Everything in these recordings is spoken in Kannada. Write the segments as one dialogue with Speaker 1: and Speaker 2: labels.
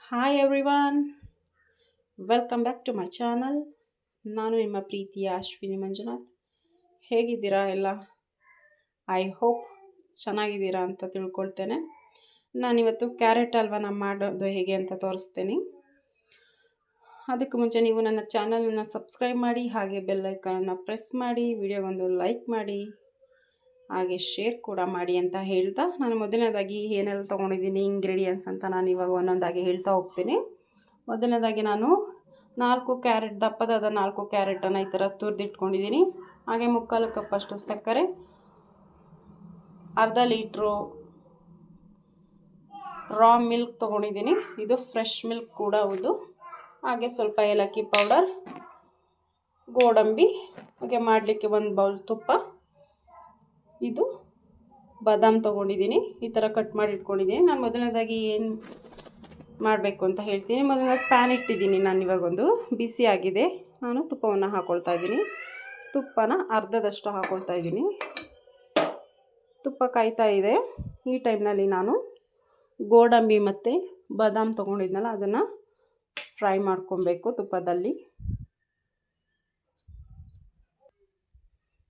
Speaker 1: Hi everyone, welcome back to my channel. ನಾನು ನಿಮ್ಮ ಪ್ರೀತಿಯ ಅಶ್ವಿನಿ ಮಂಜುನಾಥ್. ಹೇಗಿದ್ದೀರಾ ಎಲ್ಲ? ಐ ಹೋಪ್ ಚೆನ್ನಾಗಿದ್ದೀರಾ ಅಂತ ತಿಳ್ಕೊಳ್ತೇನೆ. ನಾನಿವತ್ತು ಕ್ಯಾರೆಟ್ ಹಲ್ವಾನ ಮಾಡೋದು ಹೇಗೆ ಅಂತ ತೋರಿಸ್ತೀನಿ. ಅದಕ್ಕೂ ಮುಂಚೆ ನೀವು ನನ್ನ ಚಾನಲನ್ನು ಸಬ್ಸ್ಕ್ರೈಬ್ ಮಾಡಿ, ಹಾಗೆ ಬೆಲ್ ಐಕಾನನ್ನು ಪ್ರೆಸ್ ಮಾಡಿ, ವಿಡಿಯೋಗೊಂದು ಲೈಕ್ ಮಾಡಿ, ಹಾಗೆ ಶೇರ್ ಕೂಡ ಮಾಡಿ ಅಂತ ಹೇಳ್ತಾ, ನಾನು ಮೊದಲನೇದಾಗಿ ಏನೆಲ್ಲ ತೊಗೊಂಡಿದ್ದೀನಿ ಇಂಗ್ರೀಡಿಯೆಂಟ್ಸ್ ಅಂತ ನಾನು ಇವಾಗ ಒಂದೊಂದಾಗಿ ಹೇಳ್ತಾ ಹೋಗ್ತೀನಿ. ಮೊದಲನೇದಾಗಿ ನಾನು 4 ಕ್ಯಾರೆಟ್, ದಪ್ಪದಾದ 4 ಕ್ಯಾರೆಟನ್ನು ಈ ಥರ ತುರಿದಿಟ್ಕೊಂಡಿದ್ದೀನಿ. ಹಾಗೆ 3/4 ಕಪ್ಪಷ್ಟು ಸಕ್ಕರೆ, ಅರ್ಧ ಲೀಟ್ರು ರಾ ಮಿಲ್ಕ್ ತೊಗೊಂಡಿದ್ದೀನಿ. ಇದು ಫ್ರೆಶ್ ಮಿಲ್ಕ್ ಕೂಡ ಹೌದು. ಹಾಗೆ ಸ್ವಲ್ಪ ಏಲಕ್ಕಿ ಪೌಡರ್, ಗೋಡಂಬಿ, ಹಾಗೆ ಮಾಡಲಿಕ್ಕೆ 1 ಬೌಲ್ ತುಪ್ಪ. ಇದು ಬಾದಾಮ್ ತೊಗೊಂಡಿದ್ದೀನಿ, ಈ ಥರ ಕಟ್ ಮಾಡಿ ಇಟ್ಕೊಂಡಿದ್ದೀನಿ. ನಾನು ಮೊದಲನೇದಾಗಿ ಏನು ಮಾಡಬೇಕು ಅಂತ ಹೇಳ್ತೀನಿ. ಮೊದಲನೇದಾಗಿ ಪ್ಯಾನ್ ಇಟ್ಟಿದ್ದೀನಿ. ನಾನು ಇವಾಗೊಂದು ಬಿಸಿ ಆಗಿದೆ. ನಾನು ತುಪ್ಪವನ್ನು ಹಾಕ್ಕೊಳ್ತಾ ಇದ್ದೀನಿ. ತುಪ್ಪನ ಅರ್ಧದಷ್ಟು ಹಾಕ್ಕೊಳ್ತಾ ಇದ್ದೀನಿ. ತುಪ್ಪ ಕಾಯ್ತಾ ಇದೆ. ಈ ಟೈಮ್ನಲ್ಲಿ ನಾನು ಗೋಡಂಬಿ ಮತ್ತು ಬಾದಾಮ್ ತೊಗೊಂಡಿದ್ನಲ್ಲ, ಅದನ್ನು ಫ್ರೈ ಮಾಡ್ಕೊಬೇಕು ತುಪ್ಪದಲ್ಲಿ.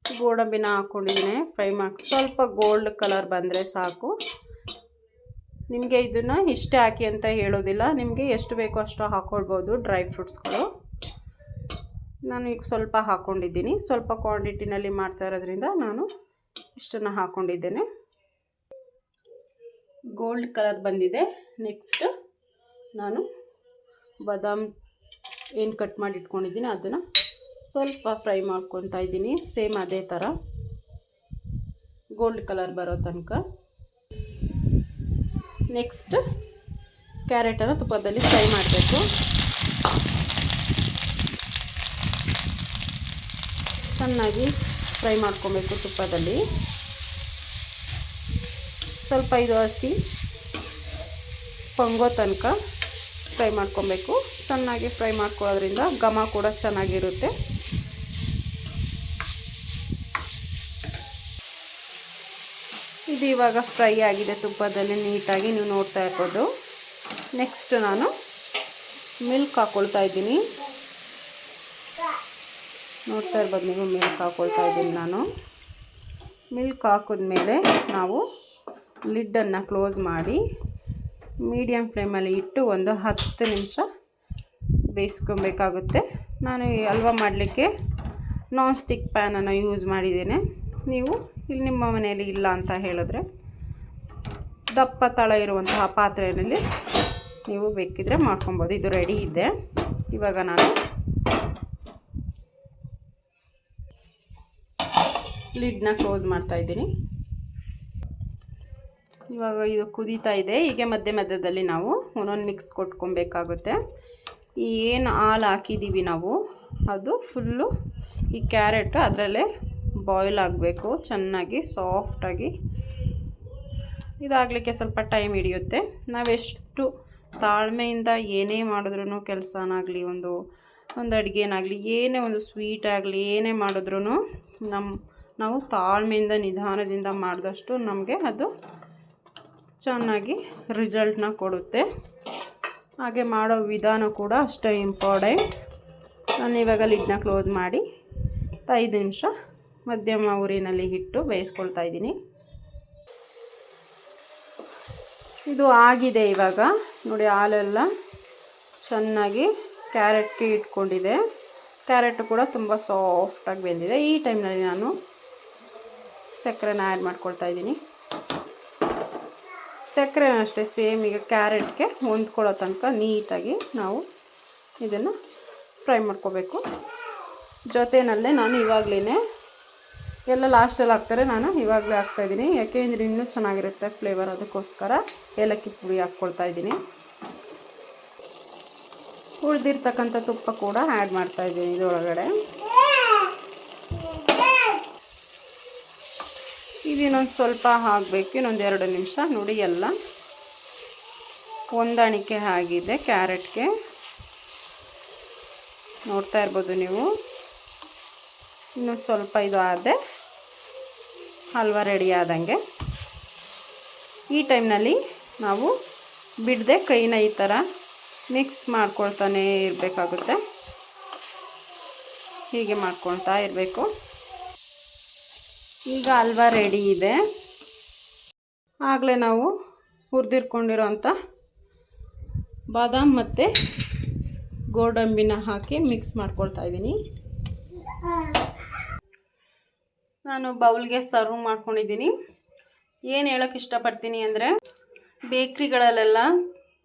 Speaker 1: ಗೋಡಂಬಿನ ಹಾಕ್ಕೊಂಡಿದ್ದೀನಿ, ಫ್ರೈ ಮಾಡಿ ಸ್ವಲ್ಪ ಗೋಲ್ಡ್ ಕಲರ್ ಬಂದರೆ ಸಾಕು. ನಿಮಗೆ ಇದನ್ನು ಇಷ್ಟೇ ಹಾಕಿ ಅಂತ ಹೇಳೋದಿಲ್ಲ, ನಿಮಗೆ ಎಷ್ಟು ಬೇಕೋ ಅಷ್ಟು ಹಾಕ್ಕೊಳ್ಬೋದು ಡ್ರೈ ಫ್ರೂಟ್ಸ್ಗಳು. ನಾನು ಈಗ ಸ್ವಲ್ಪ ಹಾಕ್ಕೊಂಡಿದ್ದೀನಿ. ಸ್ವಲ್ಪ ಕ್ವಾಂಟಿಟಿನಲ್ಲಿ ಮಾಡ್ತಾ ಇರೋದ್ರಿಂದ ನಾನು ಇಷ್ಟನ್ನು ಹಾಕ್ಕೊಂಡಿದ್ದೇನೆ. ಗೋಲ್ಡ್ ಕಲರ್ ಬಂದಿದೆ. ನೆಕ್ಸ್ಟ್ ನಾನು ಬಾದಾಮ್ ಏನು ಕಟ್ ಮಾಡಿ ಇಟ್ಕೊಂಡಿದ್ದೀನಿ ಅದನ್ನು ಸ್ವಲ್ಪ ಫ್ರೈ ಮಾಡ್ಕೊತಾ ಇದ್ದೀನಿ. ಸೇಮ್ ಅದೇ ಥರ ಗೋಲ್ಡ್ ಕಲರ್ ಬರೋ ತನಕ. ನೆಕ್ಸ್ಟ್ ಕ್ಯಾರೆಟನ್ನು ತುಪ್ಪದಲ್ಲಿ ಫ್ರೈ ಮಾಡಬೇಕು. ಚೆನ್ನಾಗಿ ಫ್ರೈ ಮಾಡ್ಕೊಬೇಕು ತುಪ್ಪದಲ್ಲಿ. ಸ್ವಲ್ಪ ಇದು ಹಸಿ ಪೊಂಗೋ ತನಕ ಫ್ರೈ ಮಾಡ್ಕೊಬೇಕು. ಚೆನ್ನಾಗಿ ಫ್ರೈ ಮಾಡ್ಕೊಳ್ಳೋದ್ರಿಂದ ಘಮ ಕೂಡ ಚೆನ್ನಾಗಿರುತ್ತೆ. ಇದು ಇವಾಗ ಫ್ರೈ ಆಗಿದೆ ತುಪ್ಪದಲ್ಲಿ ನೀಟಾಗಿ, ನೀವು ನೋಡ್ತಾ ಇರ್ಬೋದು. ನೆಕ್ಸ್ಟ್ ನಾನು ಮಿಲ್ಕ್ ಹಾಕ್ಕೊಳ್ತಾ ಇದ್ದೀನಿ. ನೋಡ್ತಾ ಇರ್ಬೋದು ನೀವು, ಮಿಲ್ಕ್ ಹಾಕ್ಕೊಳ್ತಾ ಇದ್ದೀನಿ ನಾನು. ಮಿಲ್ಕ್ ಹಾಕಿದ್ಮೇಲೆ ನಾವು ಲಿಡ್ಡನ್ನು ಕ್ಲೋಸ್ ಮಾಡಿ ಮೀಡಿಯಮ್ ಫ್ಲೇಮಲ್ಲಿ ಇಟ್ಟು ಒಂದು 10 ನಿಮಿಷ ಬೇಯಿಸ್ಕೊಬೇಕಾಗುತ್ತೆ. ನಾನು ಈ ಹಲ್ವಾ ಮಾಡಲಿಕ್ಕೆ ನಾನ್ ಸ್ಟಿಕ್ ಪ್ಯಾನನ್ನು ಯೂಸ್ ಮಾಡಿದ್ದೇನೆ. ನೀವು ಇಲ್ಲಿ ನಿಮ್ಮ ಮನೆಯಲ್ಲಿ ಇಲ್ಲ ಅಂತ ಹೇಳಿದ್ರೆ ದಪ್ಪ ತಳ ಇರುವಂತಹ ಪಾತ್ರೆಯಲ್ಲಿ ನೀವು ಬೇಕಿದ್ರೆ ಮಾಡ್ಕೊಬೋದು. ಇದು ರೆಡಿ ಇದೆ. ಇವಾಗ ನಾನು ಲಿಡ್ನ ಕ್ಲೋಸ್ ಮಾಡ್ತಾ ಇದ್ದೀನಿ. ಇವಾಗ ಇದು ಕುದೀತಾ ಇದೆ. ಹೀಗೆ ಮಧ್ಯ ಮಧ್ಯದಲ್ಲಿ ನಾವು ಒಂದೊಂದು ಮಿಕ್ಸ್ ಕೊಟ್ಕೊಬೇಕಾಗುತ್ತೆ. ಏನು ಹಾಲು ಹಾಕಿದ್ದೀವಿ ನಾವು, ಅದು ಫುಲ್ಲು ಈ ಕ್ಯಾರೆಟ್ ಅದರಲ್ಲೇ ಬಾಯ್ಲ್ ಆಗಬೇಕು ಚೆನ್ನಾಗಿ, ಸಾಫ್ಟಾಗಿ. ಇದಾಗಲಿಕ್ಕೆ ಸ್ವಲ್ಪ ಟೈಮ್ ಹಿಡಿಯುತ್ತೆ. ನಾವೆಷ್ಟು ತಾಳ್ಮೆಯಿಂದ ಏನೇ ಮಾಡಿದ್ರೂ, ಕೆಲಸನಾಗಲಿ, ಒಂದು ಅಡುಗೆನಾಗಲಿ, ಏನೇ ಒಂದು ಸ್ವೀಟ್ ಆಗಲಿ, ಏನೇ ಮಾಡಿದ್ರೂ ನಾವು ತಾಳ್ಮೆಯಿಂದ ನಿಧಾನದಿಂದ ಮಾಡಿದಷ್ಟು ನಮಗೆ ಅದು ಚೆನ್ನಾಗಿ ರಿಸಲ್ಟ್ನ ಕೊಡುತ್ತೆ. ಹಾಗೆ ಮಾಡೋ ವಿಧಾನ ಕೂಡ ಅಷ್ಟೇ ಇಂಪಾರ್ಟೆಂಟ್. ನಾನು ಇವಾಗ ಲಿಡ್ನ ಕ್ಲೋಸ್ ಮಾಡಿ 5 ನಿಮಿಷ ಮಧ್ಯಮ ಉರಿನಲ್ಲಿ ಇಟ್ಟು ಬೇಯಿಸ್ಕೊಳ್ತಾ ಇದ್ದೀನಿ. ಇದು ಆಗಿದೆ ಇವಾಗ ನೋಡಿ. ಹಾಲೆಲ್ಲ ಚೆನ್ನಾಗಿ ಕ್ಯಾರೆಟ್ಗೆ ಇಟ್ಕೊಂಡಿದೆ. ಕ್ಯಾರೆಟ್ ಕೂಡ ತುಂಬ ಸಾಫ್ಟಾಗಿ ಬೆಂದಿದೆ. ಈ ಟೈಮ್ನಲ್ಲಿ ನಾನು ಸಕ್ಕರೆನ ಆ್ಯಡ್ ಮಾಡ್ಕೊಳ್ತಾ ಇದ್ದೀನಿ. ಸಕ್ಕರೆನೂ ಅಷ್ಟೇ ಸೇಮ್ ಈಗ ಕ್ಯಾರೆಟ್ಗೆ ಹೊಂದ್ಕೊಳ್ಳೋ ತನಕ ನೀಟಾಗಿ ನಾವು ಇದನ್ನು ಫ್ರೈ ಮಾಡ್ಕೋಬೇಕು. ಜೊತೆಯಲ್ಲೇ ನಾನು ಇವಾಗಲೇ ಎಲ್ಲ ಲಾಸ್ಟಲ್ಲಿ ಹಾಕ್ತಾರೆ, ನಾನು ಇವಾಗಲೇ ಹಾಕ್ತಾಯಿದ್ದೀನಿ. ಯಾಕೆಂದರೆ ಇನ್ನೂ ಚೆನ್ನಾಗಿರುತ್ತೆ ಫ್ಲೇವರ್, ಅದಕ್ಕೋಸ್ಕರ ಏಲಕ್ಕಿ ಪುಡಿ ಹಾಕ್ಕೊಳ್ತಾ ಇದ್ದೀನಿ. ಉಳಿದಿರ್ತಕ್ಕಂಥ ತುಪ್ಪ ಕೂಡ ಆ್ಯಡ್ ಮಾಡ್ತಾಯಿದ್ದೀನಿ ಇದರೊಳಗಡೆ. ಇನ್ನೊಂದು ಸ್ವಲ್ಪ ಹಾಕಬೇಕು, ಇನ್ನೊಂದು 2 ನಿಮಿಷ. ನೋಡಿ ಎಲ್ಲ ಹೊಂದಾಣಿಕೆ ಆಗಿದೆ ಕ್ಯಾರೆಟ್ಗೆ, ನೋಡ್ತಾ ಇರ್ಬೋದು ನೀವು. ಇನ್ನು ಸ್ವಲ್ಪ ಇದು ಆದೆ ಹಲ್ವಾ ರೆಡಿ ಆದಂಗೆ. ಈ ಟೈಮ್ನಲ್ಲಿ ನಾವು ಬಿಡದೆ ಕೈನ ಈ ಥರ ಮಿಕ್ಸ್ ಮಾಡ್ಕೊಳ್ತಾನೆ ಇರಬೇಕಾಗುತ್ತೆ. ಹೀಗೆ ಮಾಡ್ಕೊಳ್ತಾ ಇರಬೇಕು. ಈಗ ಹಲ್ವಾ ರೆಡಿ ಇದೆ. ಆಗಲೇ ನಾವು ಹುರಿದಿಟ್ಕೊಂಡಿರೋಂಥ ಬಾದಾಮ್ ಮತ್ತು ಗೋಡಂಬಿನ ಹಾಕಿ ಮಿಕ್ಸ್ ಮಾಡ್ಕೊಳ್ತಾ ಇದ್ದೀನಿ. ನಾನು ಬೌಲ್ಗೆ ಸರ್ವ್ ಮಾಡ್ಕೊಂಡಿದ್ದೀನಿ. ಏನು ಹೇಳೋಕ್ಕೆ ಇಷ್ಟಪಡ್ತೀನಿ ಅಂದರೆ, ಬೇಕ್ರಿಗಳಲ್ಲೆಲ್ಲ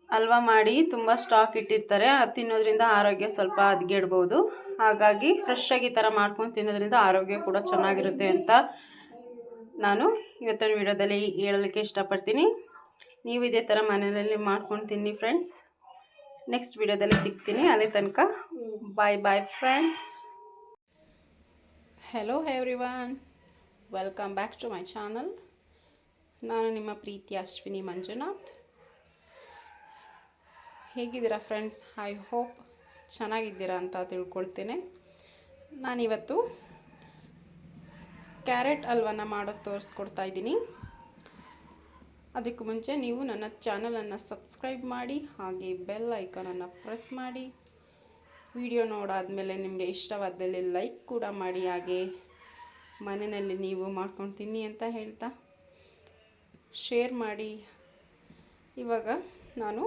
Speaker 1: ಹಲ್ವಾ ಮಾಡಿ ತುಂಬ ಸ್ಟಾಕ್ ಇಟ್ಟಿರ್ತಾರೆ. ಅದು ತಿನ್ನೋದ್ರಿಂದ ಆರೋಗ್ಯ ಸ್ವಲ್ಪ ಹದಗೆಡ್ಬೋದು. ಹಾಗಾಗಿ ಫ್ರೆಶ್ಶಾಗಿ ಈ ಥರ ಮಾಡ್ಕೊಂಡು ತಿನ್ನೋದ್ರಿಂದ ಆರೋಗ್ಯ ಕೂಡ ಚೆನ್ನಾಗಿರುತ್ತೆ ಅಂತ ನಾನು ಇವತ್ತಿನ ವಿಡಿಯೋದಲ್ಲಿ ಹೇಳಲಿಕ್ಕೆ ಇಷ್ಟಪಡ್ತೀನಿ. ನೀವು ಇದೇ ಥರ ಮನೆಯಲ್ಲಿ ಮಾಡ್ಕೊಂಡು ತಿನ್ನಿ ಫ್ರೆಂಡ್ಸ್. ನೆಕ್ಸ್ಟ್ ವಿಡಿಯೋದಲ್ಲಿ ಸಿಗ್ತೀನಿ. ಅಲ್ಲಿ ತನಕ bye friends. Hello everyone, welcome back to my channel. ನಾನು ನಿಮ್ಮ ಪ್ರೀತಿಯ ಅಶ್ವಿನಿ ಮಂಜುನಾಥ್. ಹೇಗಿದ್ದೀರಾ ಫ್ರೆಂಡ್ಸ್? ಐ ಹೋಪ್ ಚೆನ್ನಾಗಿದ್ದೀರಾ ಅಂತ ತಿಳ್ಕೊಳ್ತೇನೆ. ನಾನಿವತ್ತು ಕ್ಯಾರೆಟ್ ಹಲ್ವನ ಮಾಡೋದು ತೋರಿಸ್ಕೊಡ್ತಾ ಇದ್ದೀನಿ. ಅದಕ್ಕೂ ಮುಂಚೆ ನೀವು ನನ್ನ ಚಾನಲನ್ನು ಸಬ್ಸ್ಕ್ರೈಬ್ ಮಾಡಿ, ಹಾಗೆ ಬೆಲ್ ಐಕಾನನ್ನು ಪ್ರೆಸ್ ಮಾಡಿ. ವಿಡಿಯೋ ನೋಡಾದಮೇಲೆ ನಿಮಗೆ ಇಷ್ಟವಾದಲ್ಲಿ ಲೈಕ್ ಕೂಡ ಮಾಡಿ, ಹಾಗೆ ಮನೆಯಲ್ಲಿ ನೀವು ಮಾಡ್ಕೊಂಡು ತಿನ್ನಿ ಅಂತ ಹೇಳ್ತಾ ಶೇರ್ ಮಾಡಿ. ಇವಾಗ ನಾನು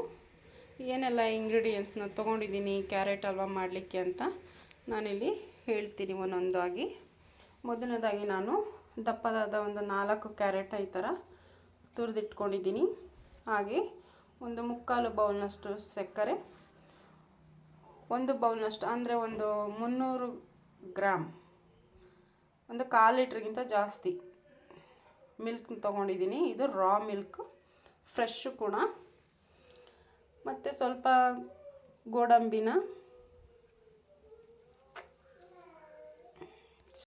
Speaker 1: ಏನೆಲ್ಲ ಇಂಗ್ರೀಡಿಯೆಂಟ್ಸ್ನ ತೊಗೊಂಡಿದ್ದೀನಿ ಕ್ಯಾರೆಟ್ ಹಲ್ವಾ ಮಾಡಲಿಕ್ಕೆ ಅಂತ ನಾನಿಲ್ಲಿ ಹೇಳ್ತೀನಿ ಒಂದೊಂದಾಗಿ. ಮೊದಲನೇದಾಗಿ ನಾನು ದಪ್ಪದಾದ ಒಂದು 4 ಕ್ಯಾರೆಟ್ ಈ ಥರ ತುರಿದಿಟ್ಕೊಂಡಿದ್ದೀನಿ. ಹಾಗೆ ಒಂದು 3/4 ಬೌಲ್ನಷ್ಟು ಸಕ್ಕರೆ, 1 ಬೌಲ್ನಷ್ಟು ಅಂದರೆ ಒಂದು 300 ಗ್ರಾಮ್, ಒಂದು 1/4 ಲೀಟ್ರಿಗಿಂತ ಜಾಸ್ತಿ ಮಿಲ್ಕ್ ತೊಗೊಂಡಿದ್ದೀನಿ. ಇದು ರಾ ಮಿಲ್ಕ್, ಫ್ರೆಶ್ಶು ಕೂಡ. ಮತ್ತು ಸ್ವಲ್ಪ ಗೋಡಂಬಿನ